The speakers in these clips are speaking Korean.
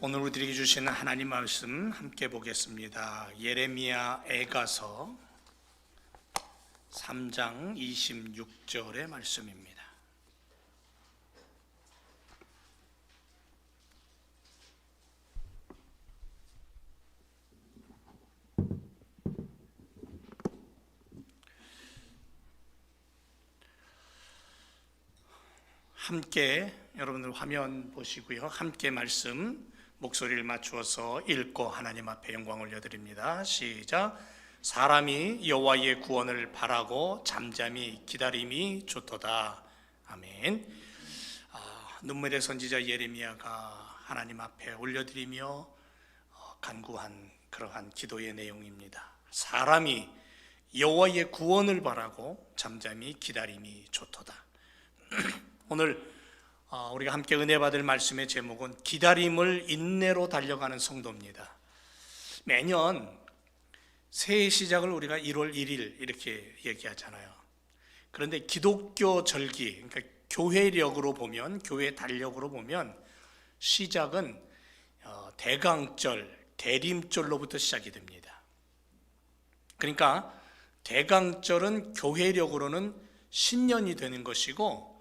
오늘 우리에게 주시는 하나님 말씀 함께 보겠습니다. 예레미야 애가서 3장 26절의 말씀입니다. 함께 여러분들 화면 보시고요. 함께 말씀 목소리를 맞추어서 읽고 하나님 앞에 영광 올려드립니다. 시작. 사람이 여호와의 구원을 바라고 잠잠히 기다림이 좋도다. 아멘. 눈물의 선지자 예레미야가 하나님 앞에 올려드리며 간구한 그러한 기도의 내용입니다. 사람이 여호와의 구원을 바라고 잠잠히 기다림이 좋도다. 오늘 우리가 함께 은혜 받을 말씀의 제목은 기다림을 인내로 달려가는 성도입니다. 매년 새해 시작을 우리가 1월 1일 이렇게 얘기하잖아요. 그런데 기독교 절기, 그러니까 교회력으로 보면, 교회 달력으로 보면 시작은 대강절, 대림절로부터 시작이 됩니다. 그러니까 대강절은 교회력으로는 신년이 되는 것이고,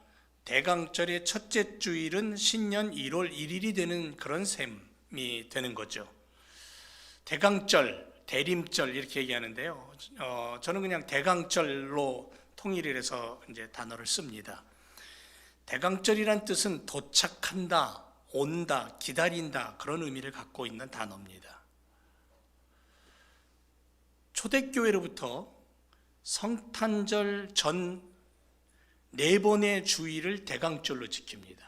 대강절의 첫째 주일은 신년 1월 1일이 되는 그런 셈이 되는 거죠. 대강절, 대림절 이렇게 얘기하는데요. 저는 그냥 대강절로 통일을 해서 이제 단어를 씁니다. 대강절이란 뜻은 도착한다, 온다, 기다린다 그런 의미를 갖고 있는 단어입니다. 초대교회로부터 성탄절 전 4번의 주일을 대강절로 지킵니다.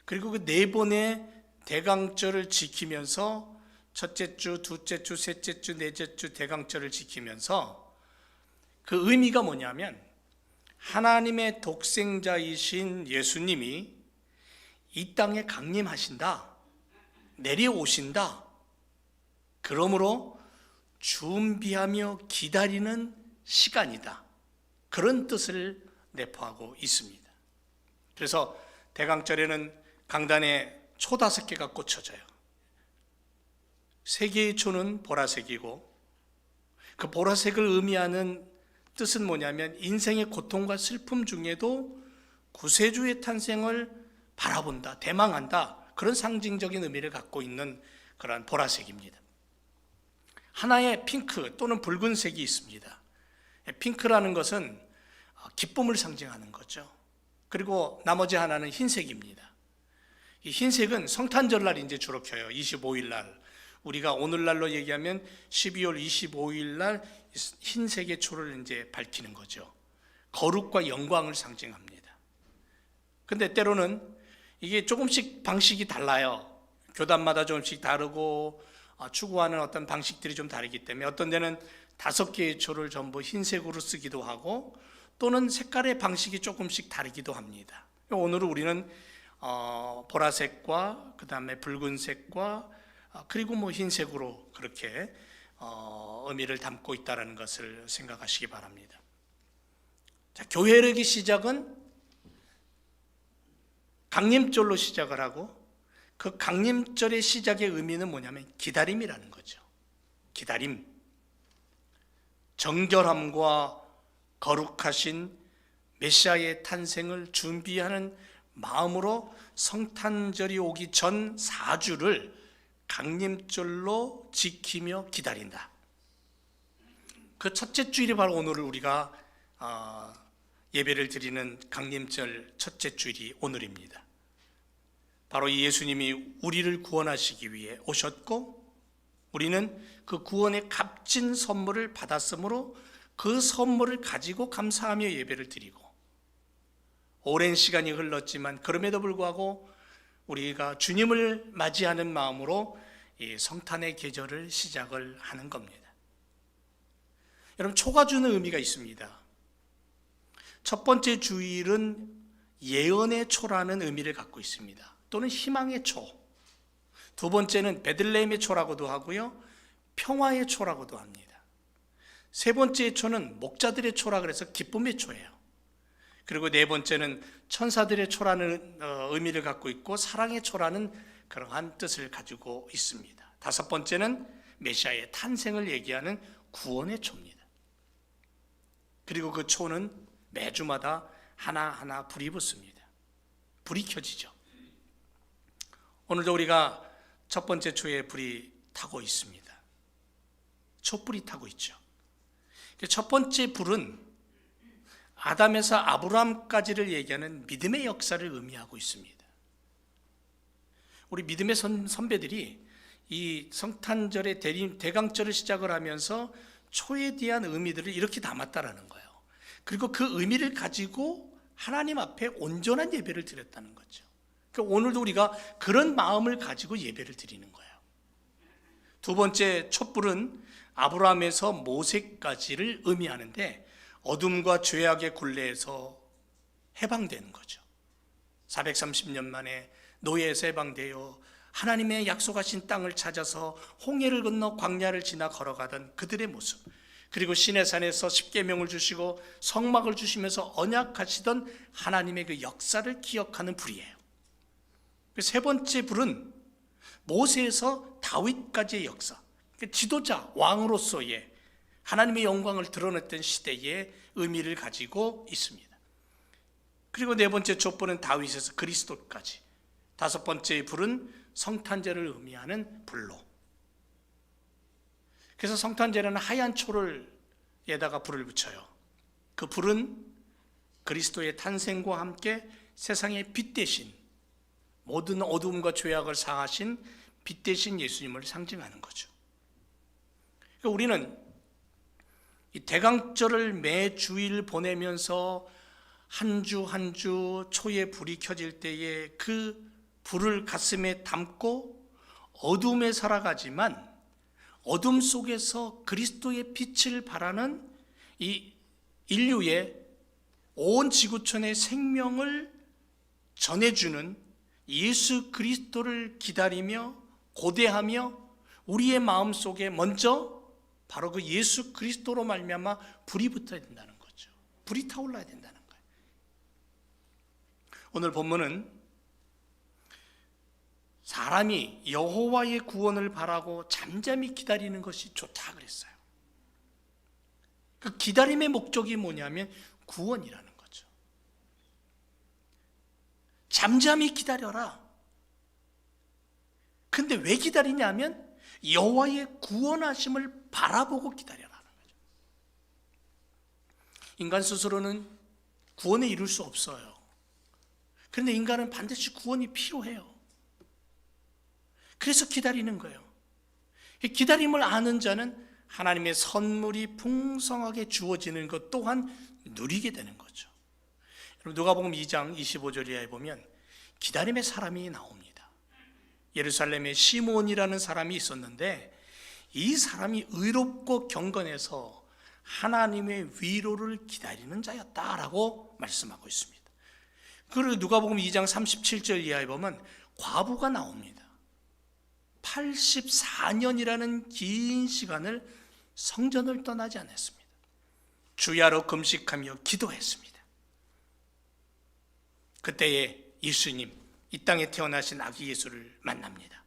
그리고 그 4번의 대강절을 지키면서 첫째 주, 둘째 주, 셋째 주, 넷째 주 대강절을 지키면서 그 의미가 뭐냐면 하나님의 독생자이신 예수님이 이 땅에 강림하신다, 내려오신다. 그러므로 준비하며 기다리는 시간이다. 그런 뜻을 내포하고 있습니다. 그래서 대강절에는 강단에 초 5개가 꽂혀져요. 3개의 초는 보라색이고, 그 보라색을 의미하는 뜻은 뭐냐면 인생의 고통과 슬픔 중에도 구세주의 탄생을 바라본다, 대망한다, 그런 상징적인 의미를 갖고 있는 그러한 보라색입니다. 하나의 핑크 또는 붉은색이 있습니다. 핑크라는 것은 기쁨을 상징하는 거죠. 그리고 나머지 하나는 흰색입니다. 이 흰색은 성탄절날 이제 주로 켜요. 25일 날. 우리가 오늘날로 얘기하면 12월 25일 날 흰색의 초를 이제 밝히는 거죠. 거룩과 영광을 상징합니다. 근데 때로는 이게 조금씩 방식이 달라요. 교단마다 조금씩 다르고 추구하는 어떤 방식들이 좀 다르기 때문에 어떤 데는 5개의 초를 전부 흰색으로 쓰기도 하고 또는 색깔의 방식이 조금씩 다르기도 합니다. 오늘은 우리는 보라색과 그 다음에 붉은색과 그리고 흰색으로 그렇게 의미를 담고 있다는 것을 생각하시기 바랍니다. 자, 교회력의 시작은 강림절로 시작을 하고 그 강림절의 시작의 의미는 뭐냐면 기다림이라는 거죠. 기다림. 정결함과 거룩하신 메시아의 탄생을 준비하는 마음으로 성탄절이 오기 전 4주를 강림절로 지키며 기다린다. 그 첫째 주일이 바로 오늘 우리가 예배를 드리는 강림절 첫째 주일이 오늘입니다. 바로 이 예수님이 우리를 구원하시기 위해 오셨고 우리는 그 구원의 값진 선물을 받았으므로 그 선물을 가지고 감사하며 예배를 드리고 오랜 시간이 흘렀지만 그럼에도 불구하고 우리가 주님을 맞이하는 마음으로 이 성탄의 계절을 시작을 하는 겁니다. 여러분, 초가 주는 의미가 있습니다. 첫 번째 주일은 예언의 초라는 의미를 갖고 있습니다. 또는 희망의 초. 두 번째는 베들레헴의 초라고도 하고요, 평화의 초라고도 합니다. 세 번째 초는 목자들의 초라 그래서 기쁨의 초예요. 그리고 네 번째는 천사들의 초라는 의미를 갖고 있고 사랑의 초라는 그러한 뜻을 가지고 있습니다. 다섯 번째는 메시아의 탄생을 얘기하는 구원의 초입니다. 그리고 그 초는 매주마다 하나하나 불이 붙습니다. 불이 켜지죠. 오늘도 우리가 첫 번째 초에 불이 타고 있습니다. 촛불이 타고 있죠. 첫 번째 불은 아담에서 아브라함까지를 얘기하는 믿음의 역사를 의미하고 있습니다. 우리 믿음의 선배들이 이 성탄절의 대강절을 시작을 하면서 초에 대한 의미들을 이렇게 담았다라는 거예요. 그리고 그 의미를 가지고 하나님 앞에 온전한 예배를 드렸다는 거죠. 그러니까 오늘도 우리가 그런 마음을 가지고 예배를 드리는 거예요. 두 번째 촛불은 아브라함에서 모세까지를 의미하는데 어둠과 죄악의 굴레에서 해방되는 거죠. 430년 만에 노예에서 해방되어 하나님의 약속하신 땅을 찾아서 홍해를 건너 광야를 지나 걸어가던 그들의 모습, 그리고 시내산에서 십계명을 주시고 성막을 주시면서 언약하시던 하나님의 그 역사를 기억하는 불이에요. 세 번째 불은 모세에서 다윗까지의 역사, 지도자, 왕으로서의 하나님의 영광을 드러냈던 시대의 의미를 가지고 있습니다. 그리고 네 번째 촛불은 다윗에서 그리스도까지, 다섯 번째 불은 성탄절을 의미하는 불로. 그래서 성탄절에는 하얀 초를 에다가 불을 붙여요. 그 불은 그리스도의 탄생과 함께 세상의 빛 대신, 모든 어둠과 죄악을 사하신 빛 대신 예수님을 상징하는 거죠. 그러니까 우리는 이 대강절을 매 주일 보내면서 한 주 한 주 초에 불이 켜질 때에 그 불을 가슴에 담고 어둠에 살아가지만 어둠 속에서 그리스도의 빛을 발하는 이 인류의 온 지구촌의 생명을 전해주는 예수 그리스도를 기다리며 고대하며 우리의 마음속에 먼저 바로 그 예수 그리스도로 말미암아 불이 붙어야 된다는 거죠. 불이 타올라야 된다는 거예요. 오늘 본문은 사람이 여호와의 구원을 바라고 잠잠히 기다리는 것이 좋다 그랬어요. 그 기다림의 목적이 뭐냐면 구원이라는 거죠. 잠잠히 기다려라. 근데 왜 기다리냐면 여호와의 구원하심을 바라보고 기다려라는 거죠. 인간 스스로는 구원에 이룰 수 없어요. 그런데 인간은 반드시 구원이 필요해요. 그래서 기다리는 거예요. 기다림을 아는 자는 하나님의 선물이 풍성하게 주어지는 것 또한 누리게 되는 거죠. 여러분 누가복음 2장 25절 이하에 보면 기다림의 사람이 나옵니다. 예루살렘에 시몬이라는 사람이 있었는데 이 사람이 의롭고 경건해서 하나님의 위로를 기다리는 자였다라고 말씀하고 있습니다. 그리고 누가복음 2장 37절 이하에 보면 과부가 나옵니다. 84년이라는 긴 시간을 성전을 떠나지 않았습니다. 주야로 금식하며 기도했습니다. 그때에 예수님, 이 땅에 태어나신 아기 예수를 만납니다.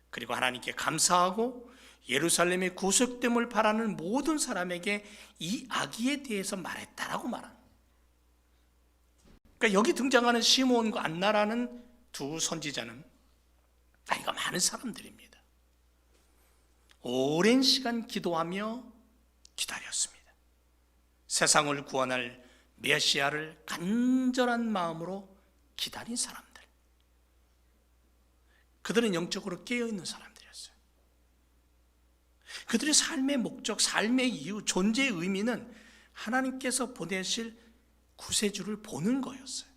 그리고 하나님께 감사하고 예루살렘의 구속됨을 바라는 모든 사람에게 이 아기에 대해서 말했다라고 말합니다. 그러니까 여기 등장하는 시몬과 안나라는 두 선지자는 나이가 많은 사람들입니다. 오랜 시간 기도하며 기다렸습니다. 세상을 구원할 메시아를 간절한 마음으로 기다린 사람들. 그들은 영적으로 깨어있는 사람들이었어요. 그들의 삶의 목적, 삶의 이유, 존재의 의미는 하나님께서 보내실 구세주를 보는 거였어요.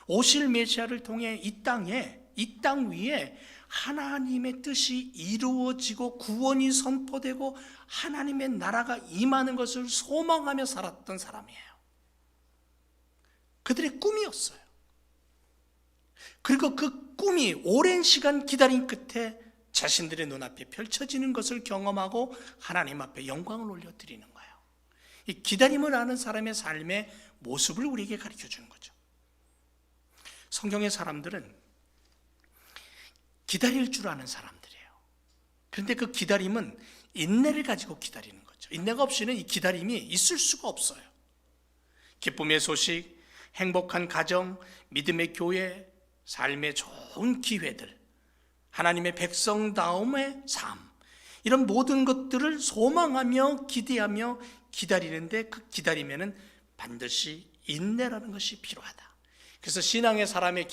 오실 메시아를 통해 이 땅 위에 하나님의 뜻이 이루어지고 구원이 선포되고 하나님의 나라가 임하는 것을 소망하며 살았던 사람이에요. 그들의 꿈이었어요. 그리고 그 꿈이 오랜 시간 기다린 끝에 자신들의 눈앞에 펼쳐지는 것을 경험하고 하나님 앞에 영광을 올려드리는 거예요. 이 기다림을 아는 사람의 삶의 모습을 우리에게 가르쳐 주는 거죠. 성경의 사람들은 기다릴 줄 아는 사람들이에요. 그런데 그 기다림은 인내를 가지고 기다리는 거죠. 인내가 없이는 이 기다림이 있을 수가 없어요. 기쁨의 소식, 행복한 가정, 믿음의 교회, 삶의 좋은 기회들, 하나님의 백성다움의 삶, 이런 모든 것들을 소망하며 기대하며 기다리는데, 그 기다리면은 반드시 인내라는 것이 필요하다. 그래서 신앙의 사람의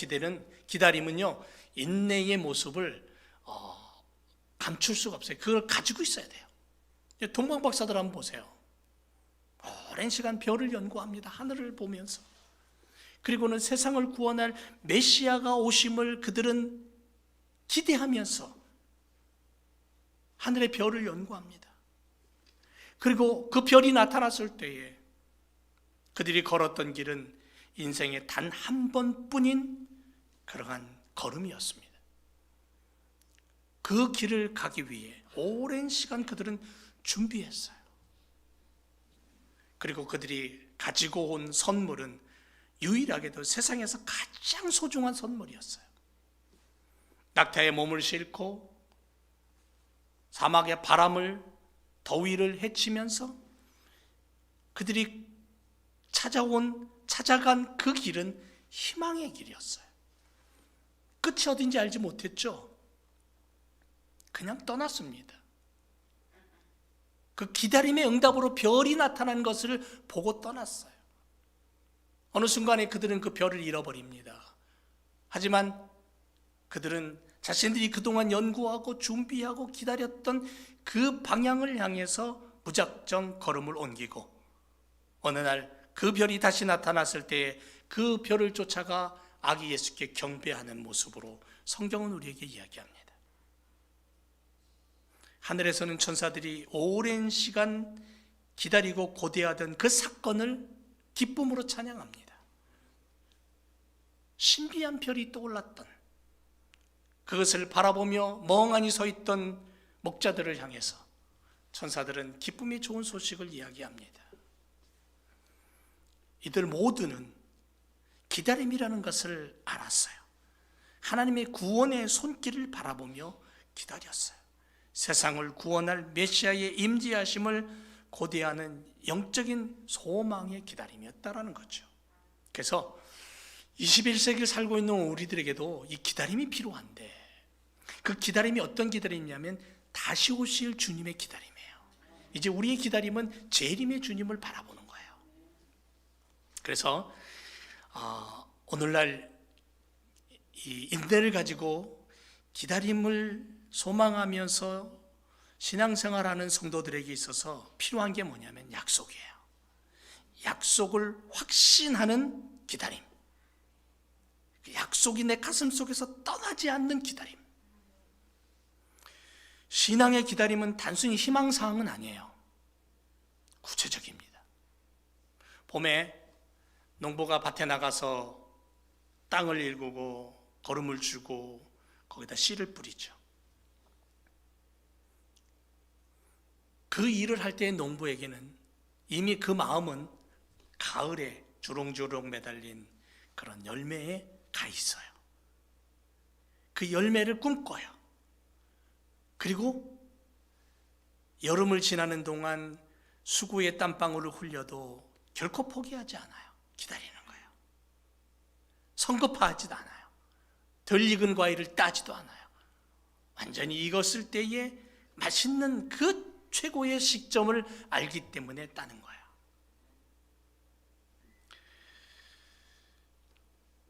기다림은요, 인내의 모습을 감출 수가 없어요. 그걸 가지고 있어야 돼요. 동방 박사들 한번 보세요. 오랜 시간 별을 연구합니다. 하늘을 보면서. 그리고는 세상을 구원할 메시아가 오심을 그들은 기대하면서 하늘의 별을 연구합니다. 그리고 그 별이 나타났을 때에 그들이 걸었던 길은 인생에 단 한 번뿐인 그러한 걸음이었습니다. 그 길을 가기 위해 오랜 시간 그들은 준비했어요. 그리고 그들이 가지고 온 선물은 유일하게도 세상에서 가장 소중한 선물이었어요. 낙타의 몸을 싣고 사막의 바람을, 더위를 헤치면서 그들이 찾아간 그 길은 희망의 길이었어요. 끝이 어딘지 알지 못했죠. 그냥 떠났습니다. 그 기다림의 응답으로 별이 나타난 것을 보고 떠났어요. 어느 순간에 그들은 그 별을 잃어버립니다. 하지만 그들은 자신들이 그동안 연구하고 준비하고 기다렸던 그 방향을 향해서 무작정 걸음을 옮기고, 어느 날 그 별이 다시 나타났을 때에 그 별을 쫓아가 아기 예수께 경배하는 모습으로 성경은 우리에게 이야기합니다. 하늘에서는 천사들이 오랜 시간 기다리고 고대하던 그 사건을 기쁨으로 찬양합니다. 신비한 별이 떠올랐던, 그것을 바라보며 멍하니 서 있던 목자들을 향해서 천사들은 기쁨이 좋은 소식을 이야기합니다. 이들 모두는 기다림이라는 것을 알았어요. 하나님의 구원의 손길을 바라보며 기다렸어요. 세상을 구원할 메시아의 임재하심을 고대하는 영적인 소망의 기다림이었다라는 거죠. 그래서 21세기를 살고 있는 우리들에게도 이 기다림이 필요한데, 그 기다림이 어떤 기다림이냐면 다시 오실 주님의 기다림이에요. 이제 우리의 기다림은 재림의 주님을 바라보는 거예요. 그래서 오늘날 이 인내를 가지고 기다림을 소망하면서 신앙생활하는 성도들에게 있어서 필요한 게 뭐냐면 약속이에요. 약속을 확신하는 기다림. 약속이 내 가슴 속에서 떠나지 않는 기다림. 신앙의 기다림은 단순히 희망사항은 아니에요. 구체적입니다. 봄에 농부가 밭에 나가서 땅을 일구고 거름을 주고 거기다 씨를 뿌리죠. 그 일을 할 때의 농부에게는 이미 그 마음은 가을에 주렁주렁 매달린 그런 열매에 가 있어요. 그 열매를 꿈꿔요. 그리고 여름을 지나는 동안 수고의 땀방울을 흘려도 결코 포기하지 않아요. 기다리는 거예요. 성급하지도 않아요. 덜 익은 과일을 따지도 않아요. 완전히 익었을 때에 맛있는 그 최고의 시점을 알기 때문에 따는 거예요.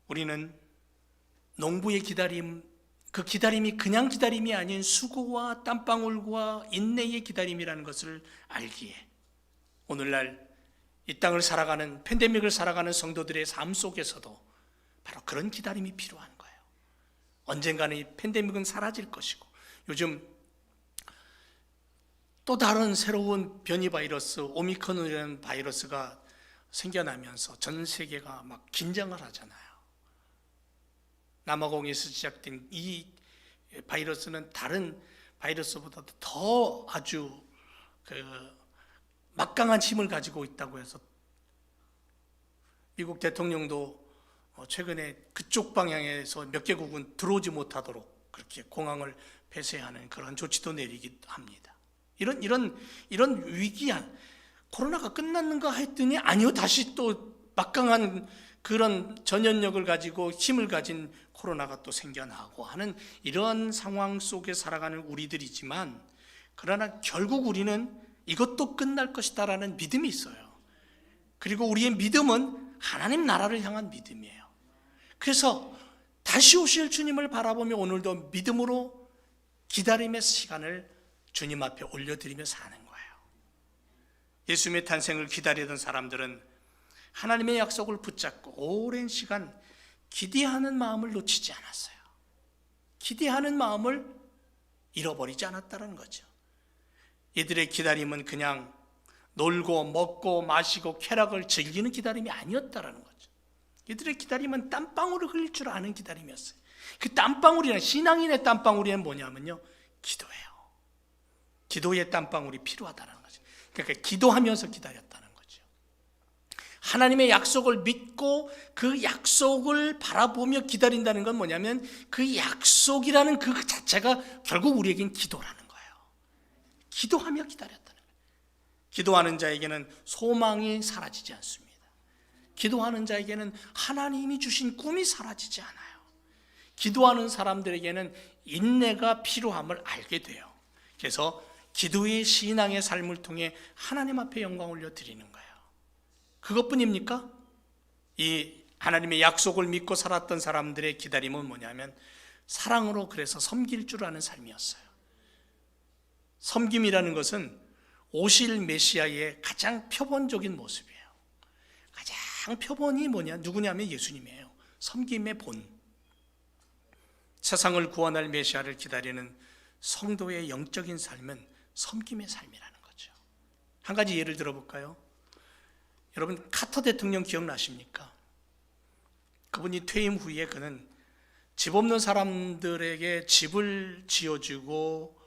우리는 농부의 기다림, 그 기다림이 그냥 기다림이 아닌 수고와 땀방울과 인내의 기다림이라는 것을 알기에 오늘날 이 땅을 살아가는, 팬데믹을 살아가는 성도들의 삶 속에서도 바로 그런 기다림이 필요한 거예요. 언젠가는 이 팬데믹은 사라질 것이고, 요즘 또 다른 새로운 변이 바이러스, 오미크론이라는 바이러스가 생겨나면서 전 세계가 막 긴장을 하잖아요. 남아공에서 시작된 이 바이러스는 다른 바이러스보다도 더 아주 막강한 힘을 가지고 있다고 해서 미국 대통령도 최근에 그쪽 방향에서 몇 개국은 들어오지 못하도록 그렇게 공항을 폐쇄하는 그런 조치도 내리기도 합니다. 이런 위기한 코로나가 끝났는가 했더니 아니요, 다시 또 막강한 그런 전염력을 가지고 힘을 가진 코로나가 또 생겨나고 하는 이런 상황 속에 살아가는 우리들이지만, 그러나 결국 우리는 이것도 끝날 것이다라는 믿음이 있어요. 그리고 우리의 믿음은 하나님 나라를 향한 믿음이에요. 그래서 다시 오실 주님을 바라보며 오늘도 믿음으로 기다림의 시간을 주님 앞에 올려드리며 사는 거예요. 예수님의 탄생을 기다리던 사람들은 하나님의 약속을 붙잡고 오랜 시간 기대하는 마음을 놓치지 않았어요. 기대하는 마음을 잃어버리지 않았다는 거죠. 이들의 기다림은 그냥 놀고 먹고 마시고 쾌락을 즐기는 기다림이 아니었다는 거죠. 이들의 기다림은 땀방울을 흘릴 줄 아는 기다림이었어요. 그 땀방울이란, 신앙인의 땀방울이란 뭐냐면요, 기도예요. 기도의 땀방울이 필요하다는 거죠. 그러니까 기도하면서 기다렸다는 거죠. 하나님의 약속을 믿고 그 약속을 바라보며 기다린다는 건 뭐냐면 그 약속이라는 그 자체가 결국 우리에겐 기도라는 거예요. 기도하며 기다렸다는 거예요. 기도하는 자에게는 소망이 사라지지 않습니다. 기도하는 자에게는 하나님이 주신 꿈이 사라지지 않아요. 기도하는 사람들에게는 인내가 필요함을 알게 돼요. 그래서 기도의 신앙의 삶을 통해 하나님 앞에 영광 올려드리는 거예요. 그것뿐입니까? 이 하나님의 약속을 믿고 살았던 사람들의 기다림은 뭐냐면 사랑으로 그래서 섬길 줄 아는 삶이었어요. 섬김이라는 것은 오실 메시아의 가장 표본적인 모습이에요. 가장 표본이 누구냐면 예수님이에요. 섬김의 본. 세상을 구원할 메시아를 기다리는 성도의 영적인 삶은 섬김의 삶이라는 거죠. 한 가지 예를 들어볼까요? 여러분, 카터 대통령 기억나십니까? 그분이 퇴임 후에 그는 집 없는 사람들에게 집을 지어주고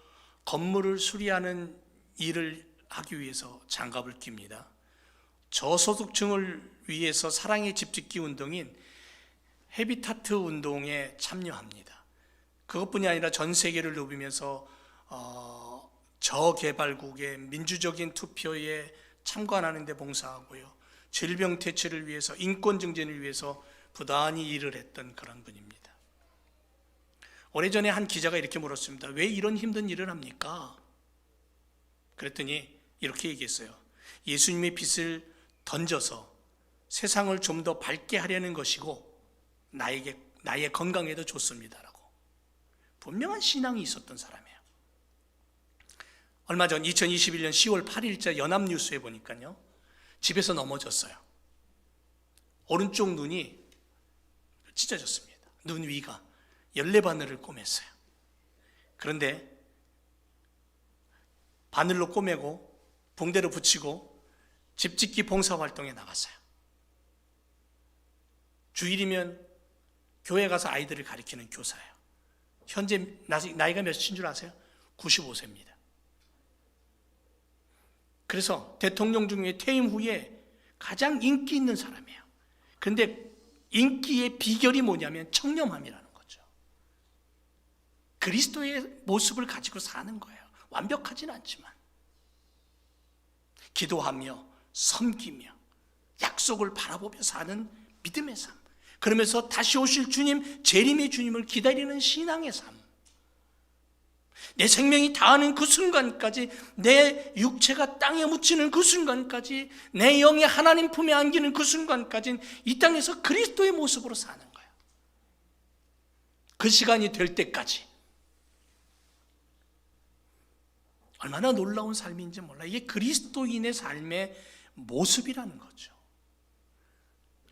건물을 수리하는 일을 하기 위해서 장갑을 낍니다. 저소득층을 위해서 사랑의 집짓기 운동인 헤비타트 운동에 참여합니다. 그것뿐이 아니라 전 세계를 누비면서 저개발국의 민주적인 투표에 참관하는 데 봉사하고요, 질병 퇴치를 위해서, 인권 증진을 위해서 부단히 일을 했던 그런 분입니다. 오래전에 한 기자가 이렇게 물었습니다. 왜 이런 힘든 일을 합니까? 그랬더니 이렇게 얘기했어요. 예수님의 빛을 던져서 세상을 좀 더 밝게 하려는 것이고 나의 건강에도 좋습니다라고 분명한 신앙이 있었던 사람이에요. 얼마 전 2021년 10월 8일자 연합뉴스에 보니까요, 집에서 넘어졌어요. 오른쪽 눈이 찢어졌습니다. 눈 위가 14바늘을 꼬맸어요. 그런데 바늘로 꼬매고 붕대로 붙이고 집짓기 봉사활동에 나갔어요. 주일이면 교회 가서 아이들을 가르치는 교사예요. 현재 나이가 몇인 줄 아세요? 95세입니다. 그래서 대통령 중에 퇴임 후에 가장 인기 있는 사람이에요. 그런데 인기의 비결이 뭐냐면 청렴함이라는 거죠. 그리스도의 모습을 가지고 사는 거예요. 완벽하지는 않지만 기도하며 섬기며 약속을 바라보며 사는 믿음의 삶, 그러면서 다시 오실 주님, 재림의 주님을 기다리는 신앙의 삶, 내 생명이 다하는 그 순간까지, 내 육체가 땅에 묻히는 그 순간까지, 내 영이 하나님 품에 안기는 그 순간까지는 이 땅에서 그리스도의 모습으로 사는 거예요. 그 시간이 될 때까지 얼마나 놀라운 삶인지 몰라요. 이게 그리스도인의 삶의 모습이라는 거죠.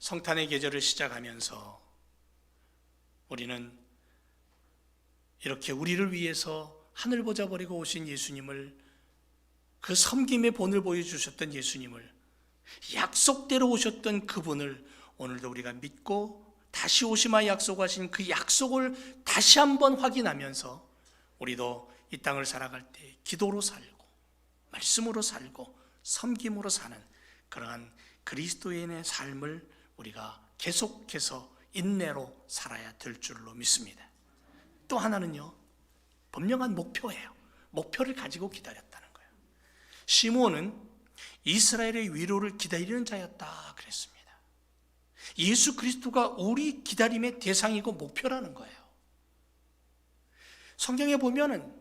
성탄의 계절을 시작하면서 우리는 이렇게 우리를 위해서 하늘 보자 버리고 오신 예수님을, 그 섬김의 본을 보여주셨던 예수님을, 약속대로 오셨던 그분을 오늘도 우리가 믿고 다시 오시마 약속하신 그 약속을 다시 한번 확인하면서 우리도 이 땅을 살아갈 때 기도로 살고 말씀으로 살고 섬김으로 사는 그러한 그리스도인의 삶을 우리가 계속해서 인내로 살아야 될 줄로 믿습니다. 또 하나는요, 분명한 목표예요. 목표를 가지고 기다렸다는 거예요. 시므온은 이스라엘의 위로를 기다리는 자였다 그랬습니다. 예수 그리스도가 우리 기다림의 대상이고 목표라는 거예요. 성경에 보면은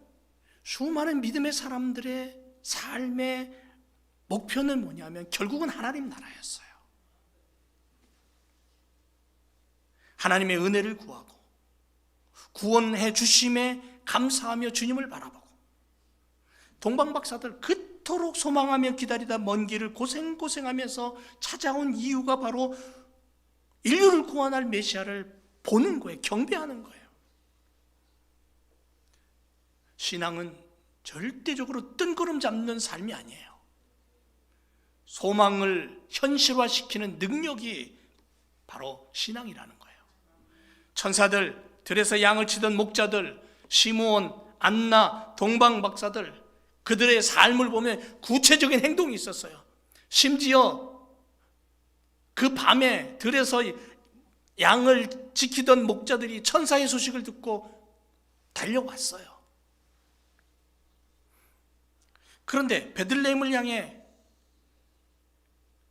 수많은 믿음의 사람들의 삶의 목표는 뭐냐면 결국은 하나님 나라였어요. 하나님의 은혜를 구하고 구원해 주심에 감사하며 주님을 바라보고, 동방박사들 그토록 소망하며 기다리다 먼 길을 고생하면서 찾아온 이유가 바로 인류를 구원할 메시아를 보는 거예요. 경배하는 거예요. 신앙은 절대적으로 뜬구름 잡는 삶이 아니에요. 소망을 현실화시키는 능력이 바로 신앙이라는 거예요. 천사들, 들에서 양을 치던 목자들, 시므온, 안나, 동방박사들, 그들의 삶을 보면 구체적인 행동이 있었어요. 심지어 그 밤에 들에서 양을 지키던 목자들이 천사의 소식을 듣고 달려왔어요. 그런데 베들레헴을 향해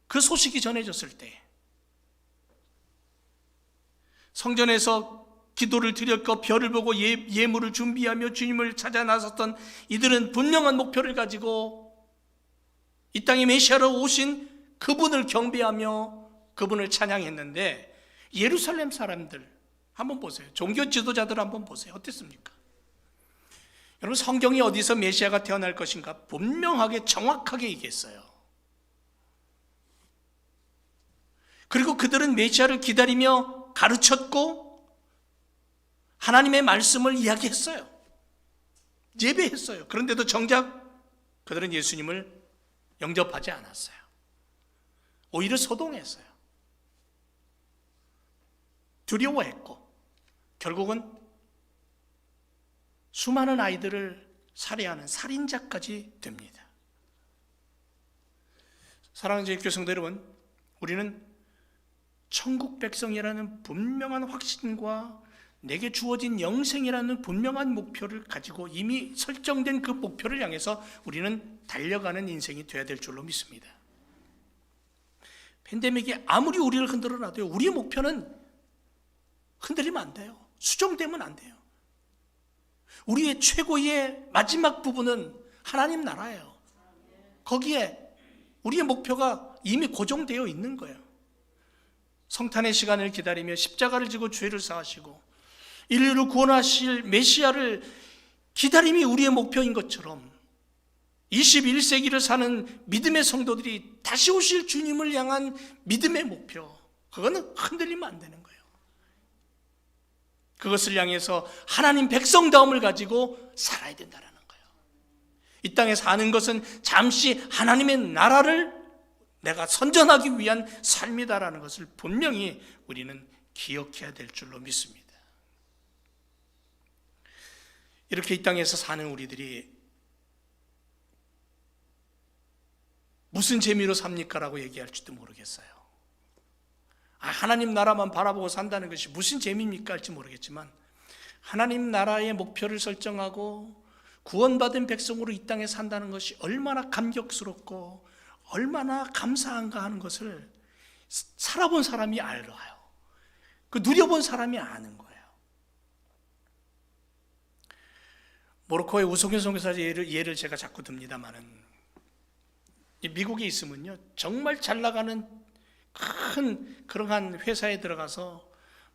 그 소식이 전해졌을 때 성전에서 기도를 드렸고 별을 보고 예물을 준비하며 주님을 찾아 나섰던 이들은 분명한 목표를 가지고 이 땅에 메시아로 오신 그분을 경배하며 그분을 찬양했는데, 예루살렘 사람들 한번 보세요. 종교 지도자들 한번 보세요. 어땠습니까? 여러분, 성경이 어디서 메시아가 태어날 것인가 분명하게 정확하게 얘기했어요. 그리고 그들은 메시아를 기다리며 가르쳤고 하나님의 말씀을 이야기했어요. 예배했어요. 그런데도 정작 그들은 예수님을 영접하지 않았어요. 오히려 소동했어요. 두려워했고 결국은 수많은 아이들을 살해하는 살인자까지 됩니다. 사랑하는 제 교성도 여러분, 우리는 천국 백성이라는 분명한 확신과 내게 주어진 영생이라는 분명한 목표를 가지고 이미 설정된 그 목표를 향해서 우리는 달려가는 인생이 되어야 될 줄로 믿습니다. 팬데믹이 아무리 우리를 흔들어 놔도요, 우리의 목표는 흔들리면 안 돼요. 수정되면 안 돼요. 우리의 최고의 마지막 부분은 하나님 나라예요. 거기에 우리의 목표가 이미 고정되어 있는 거예요. 성탄의 시간을 기다리며 십자가를 지고 죄를 사하시고 인류를 구원하실 메시아를 기다림이 우리의 목표인 것처럼 21세기를 사는 믿음의 성도들이 다시 오실 주님을 향한 믿음의 목표, 그거는 흔들리면 안 되는 거예요. 그것을 향해서 하나님 백성다움을 가지고 살아야 된다는 거예요. 이 땅에 사는 것은 잠시 하나님의 나라를 내가 선전하기 위한 삶이다라는 것을 분명히 우리는 기억해야 될 줄로 믿습니다. 이렇게 이 땅에서 사는 우리들이 무슨 재미로 삽니까? 라고 얘기할지도 모르겠어요. 하나님 나라만 바라보고 산다는 것이 무슨 재미입니까? 할지 모르겠지만, 하나님 나라의 목표를 설정하고 구원받은 백성으로 이 땅에 산다는 것이 얼마나 감격스럽고 얼마나 감사한가 하는 것을 살아본 사람이 알아요. 그 누려본 사람이 아는 거예요. 모로코의 우성현 선교사 예를 제가 자꾸 듭니다만은, 미국에 있으면요 정말 잘 나가는 큰 그러한 회사에 들어가서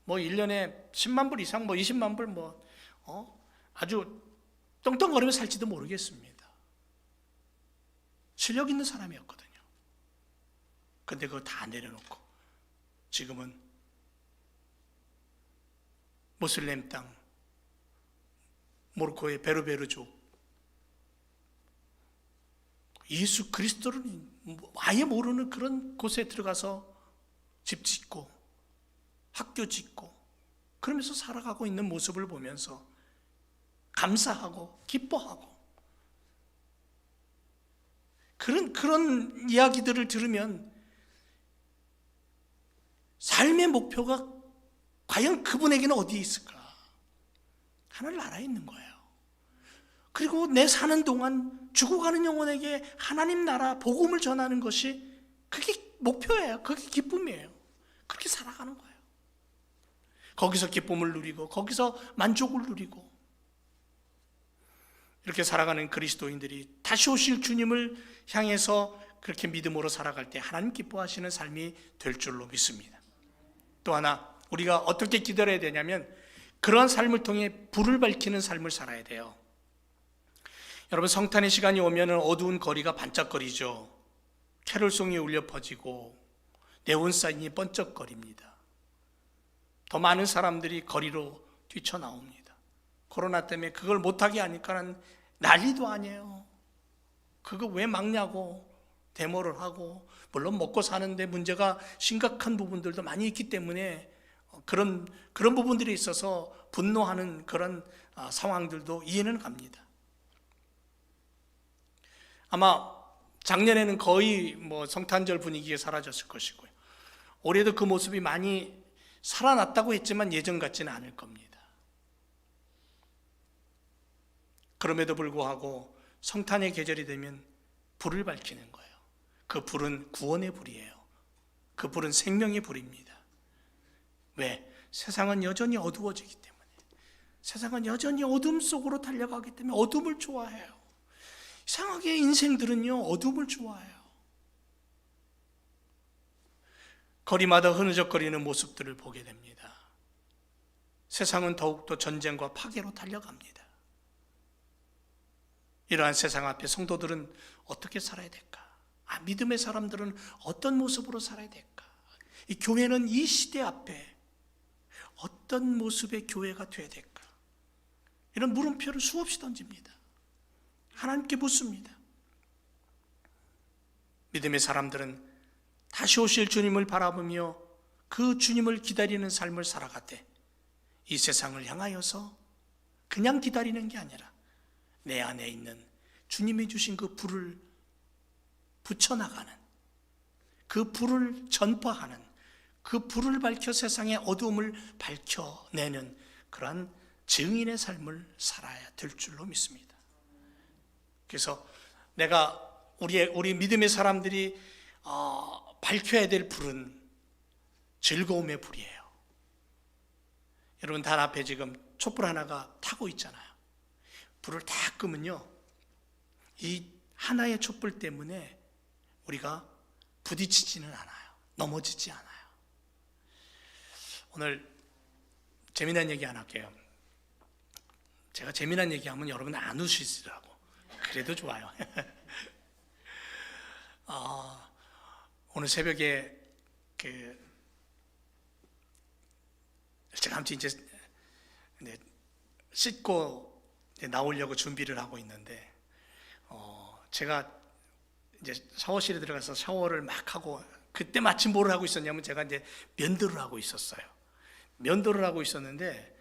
뭐 1년에 10만 불 이상, 뭐 20만 불, 아주 떵떵거리며 살지도 모르겠습니다. 실력 있는 사람이었거든요. 근데 그거 다 내려놓고 지금은 모슬렘 땅, 모로코의 베르베르족, 예수 그리스도를 아예 모르는 그런 곳에 들어가서 집 짓고 학교 짓고 그러면서 살아가고 있는 모습을 보면서 감사하고 기뻐하고, 그런 이야기들을 들으면 삶의 목표가 과연 그분에게는 어디에 있을까? 하늘나라에 있는 거예요. 그리고 내 사는 동안 죽어가는 영혼에게 하나님 나라 복음을 전하는 것이 그게 목표예요. 그게 기쁨이에요. 그렇게 살아가는 거예요. 거기서 기쁨을 누리고 거기서 만족을 누리고 이렇게 살아가는 그리스도인들이 다시 오실 주님을 향해서 그렇게 믿음으로 살아갈 때 하나님 기뻐하시는 삶이 될 줄로 믿습니다. 또 하나 우리가 어떻게 기다려야 되냐면 그러한 삶을 통해 불을 밝히는 삶을 살아야 돼요. 여러분, 성탄의 시간이 오면 어두운 거리가 반짝거리죠. 캐롤송이 울려 퍼지고 네온사인이 번쩍거립니다. 더 많은 사람들이 거리로 뛰쳐나옵니다. 코로나 때문에 그걸 못하게 하니까 난리도 아니에요. 그거 왜 막냐고 데모를 하고, 물론 먹고 사는데 문제가 심각한 부분들도 많이 있기 때문에 그런 부분들이 있어서 분노하는 그런 상황들도 이해는 갑니다. 아마 작년에는 거의 성탄절 분위기가 사라졌을 것이고요. 올해도 그 모습이 많이 살아났다고 했지만 예전 같지는 않을 겁니다. 그럼에도 불구하고 성탄의 계절이 되면 불을 밝히는 거예요. 그 불은 구원의 불이에요. 그 불은 생명의 불입니다. 왜? 세상은 여전히 어두워지기 때문에, 세상은 여전히 어둠 속으로 달려가기 때문에 어둠을 좋아해요. 이상하게 인생들은요 어둠을 좋아해요. 거리마다 흐느적거리는 모습들을 보게 됩니다. 세상은 더욱더 전쟁과 파괴로 달려갑니다. 이러한 세상 앞에 성도들은 어떻게 살아야 될까? 믿음의 사람들은 어떤 모습으로 살아야 될까? 이 교회는 이 시대 앞에 어떤 모습의 교회가 되어야 될까? 이런 물음표를 수없이 던집니다. 하나님께 묻습니다. 믿음의 사람들은 다시 오실 주님을 바라보며 그 주님을 기다리는 삶을 살아가되 이 세상을 향하여서 그냥 기다리는 게 아니라 내 안에 있는 주님이 주신 그 불을 붙여나가는, 그 불을 전파하는, 그 불을 밝혀 세상의 어두움을 밝혀내는 그러한 증인의 삶을 살아야 될 줄로 믿습니다. 그래서 우리 믿음의 사람들이 밝혀야 될 불은 즐거움의 불이에요. 여러분, 단 앞에 지금 촛불 하나가 타고 있잖아요. 불을 다 끄면요, 이 하나의 촛불 때문에 우리가 부딪히지는 않아요. 넘어지지 않아요. 오늘 재미난 얘기 하나 할게요. 제가 재미난 얘기하면 여러분 안 웃으시더라고. 그래도 좋아요. 오늘 새벽에 제가 아무튼 이제 씻고 나오려고 준비를 하고 있는데, 제가 이제 샤워실에 들어가서 샤워를 막 하고, 그때 마침 뭘 하고 있었냐면 제가 이제 면도를 하고 있었어요. 면도를 하고 있었는데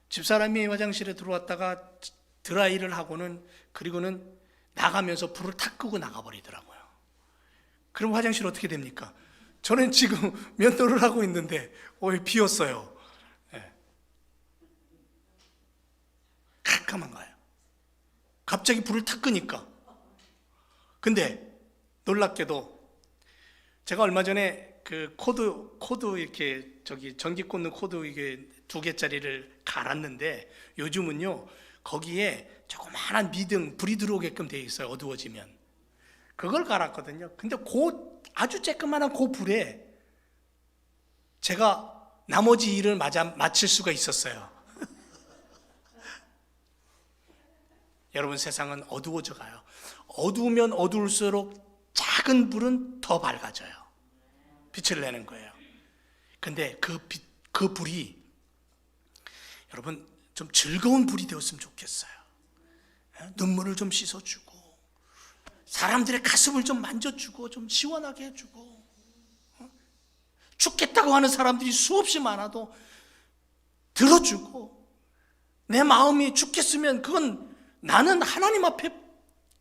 집사람이 화장실에 들어왔다가 드라이를 하고는, 그리고는 나가면서 불을 탁 끄고 나가버리더라고요. 그럼 화장실 어떻게 됩니까? 저는 지금 면도를 하고 있는데 비었어요. 네. 깜깜한 거예요. 갑자기 불을 탁 끄니까. 근데 놀랍게도 제가 얼마 전에 그 코드 이렇게 전기 꽂는 코드 이게 2개짜리를 갈았는데, 요즘은요 거기에 조그마한 미등 불이 들어오게끔 되어 있어요. 어두워지면 그걸 갈았거든요. 근데 아주 쬐끄만한 그 불에 제가 나머지 일을 마칠 수가 있었어요. 여러분, 세상은 어두워져 가요. 어두우면 어두울수록 작은 불은 더 밝아져요. 빛을 내는 거예요. 근데 그 불이 여러분 좀 즐거운 불이 되었으면 좋겠어요. 눈물을 좀 씻어주고, 사람들의 가슴을 좀 만져주고, 좀 시원하게 해주고, 죽겠다고 하는 사람들이 수없이 많아도 들어주고, 내 마음이 죽겠으면 그건 나는 하나님 앞에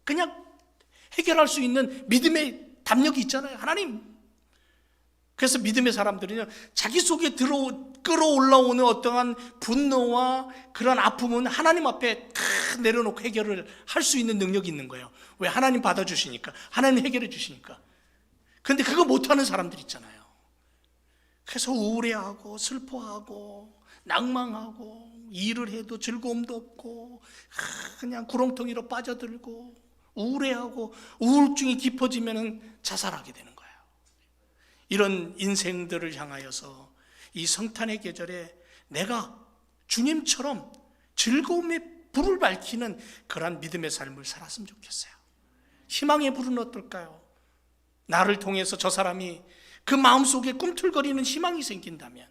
그냥 해결할 수 있는 믿음의 담력이 있잖아요. 하나님. 그래서 믿음의 사람들은요, 자기 속에 끌어올라오는 어떠한 분노와 그런 아픔은 하나님 앞에 다 내려놓고 해결을 할 수 있는 능력이 있는 거예요. 왜? 하나님 받아주시니까, 하나님 해결해 주시니까. 그런데 그거 못하는 사람들 있잖아요. 그래서 우울해하고 슬퍼하고 낭망하고 일을 해도 즐거움도 없고 그냥 구렁텅이로 빠져들고 우울해하고 우울증이 깊어지면 자살하게 되는 거예요. 이런 인생들을 향하여서 이 성탄의 계절에 내가 주님처럼 즐거움의 불을 밝히는 그러한 믿음의 삶을 살았으면 좋겠어요. 희망의 불은 어떨까요? 나를 통해서 저 사람이 그 마음속에 꿈틀거리는 희망이 생긴다면,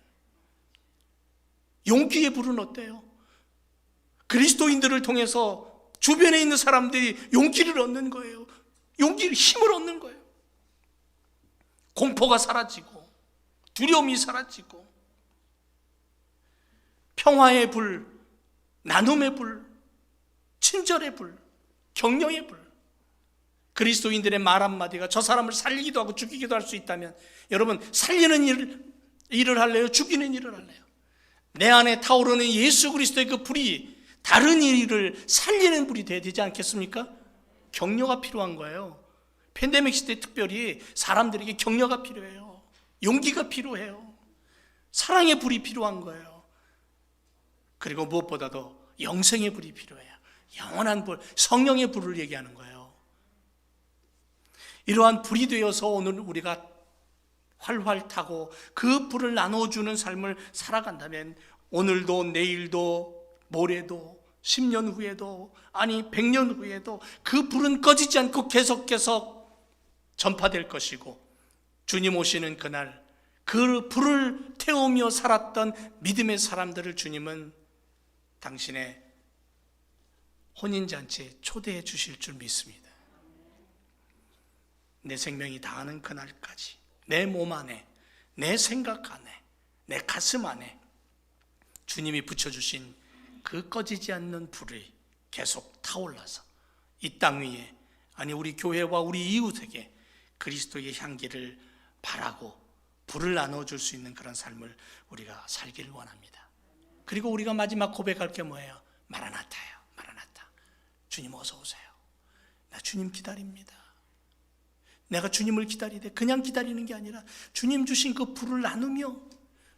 용기의 불은 어때요? 그리스도인들을 통해서 주변에 있는 사람들이 용기를 얻는 거예요. 용기를, 힘을 얻는 거예요. 공포가 사라지고 두려움이 사라지고 평화의 불, 나눔의 불, 친절의 불, 격려의 불, 그리스도인들의 말 한마디가 저 사람을 살리기도 하고 죽이기도 할 수 있다면, 여러분, 살리는 일을 할래요? 죽이는 일을 할래요? 내 안에 타오르는 예수 그리스도의 그 불이 다른 일을 살리는 불이 돼야 되지 않겠습니까? 격려가 필요한 거예요. 팬데믹 시대 특별히 사람들에게 격려가 필요해요. 용기가 필요해요. 사랑의 불이 필요한 거예요. 그리고 무엇보다도 영생의 불이 필요해요. 영원한 불, 성령의 불을 얘기하는 거예요. 이러한 불이 되어서 오늘 우리가 활활 타고 그 불을 나눠주는 삶을 살아간다면, 오늘도 내일도 모레도 10년 후에도, 아니 100년 후에도 그 불은 꺼지지 않고 계속 전파될 것이고, 주님 오시는 그날 그 불을 태우며 살았던 믿음의 사람들을 주님은 당신의 혼인잔치에 초대해 주실 줄 믿습니다. 내 생명이 다하는 그날까지 내 몸 안에, 내 생각 안에, 내 가슴 안에 주님이 붙여주신 그 꺼지지 않는 불이 계속 타올라서 이 땅 위에, 아니 우리 교회와 우리 이웃에게 그리스도의 향기를 바라고 불을 나눠줄 수 있는 그런 삶을 우리가 살기를 원합니다. 그리고 우리가 마지막 고백할 게 뭐예요? 마라나타예요. 마라나타. 주님 어서 오세요. 나 주님 기다립니다. 내가 주님을 기다리되 그냥 기다리는 게 아니라 주님 주신 그 불을 나누며,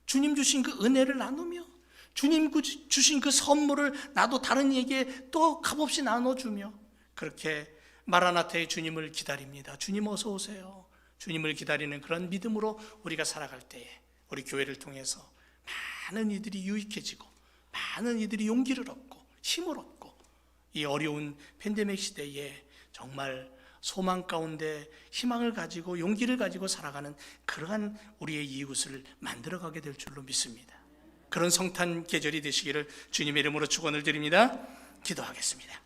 주님 주신 그 은혜를 나누며, 주님 주신 그 선물을 나도 다른 이에게 또 값없이 나눠주며, 그렇게 마라나타의 주님을 기다립니다. 주님 어서 오세요. 주님을 기다리는 그런 믿음으로 우리가 살아갈 때에 우리 교회를 통해서 많은 이들이 유익해지고, 많은 이들이 용기를 얻고 힘을 얻고, 이 어려운 팬데믹 시대에 정말 소망 가운데 희망을 가지고 용기를 가지고 살아가는 그러한 우리의 이웃을 만들어가게 될 줄로 믿습니다. 그런 성탄 계절이 되시기를 주님의 이름으로 축원을 드립니다. 기도하겠습니다.